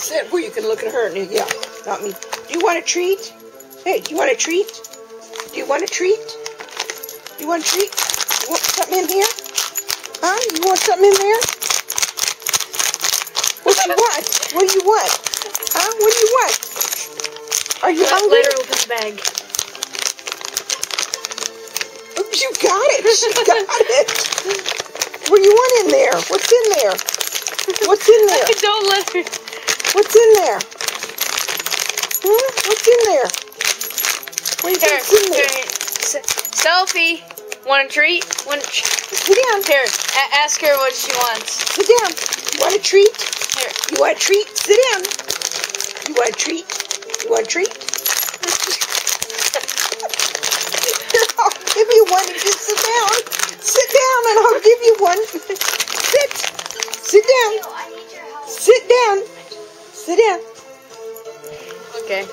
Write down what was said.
sit where you can look at her. Yeah, not me. Do you want a treat? Hey, do you want a treat? Do you want a treat? Do you want a treat? You want something in here? Huh? You want something in there? What do you want? What do you want? Huh? What do you want? Are you hungry? Let her open the bag. You got it. She got it. What do you want in there? What's in there? What's in there? Don't let her. What's in there? Huh? What's in there? What do you think's in there? Sophie, want a treat? Sit down. Here, ask her what she wants. Sit down. You want a treat? Here. You want a treat? Sit down. You want a treat? You want a treat? I'll give you one. Just sit down. Sit down and I'll give you one. Sit. Sit down. Sit down. Sit down. Okay.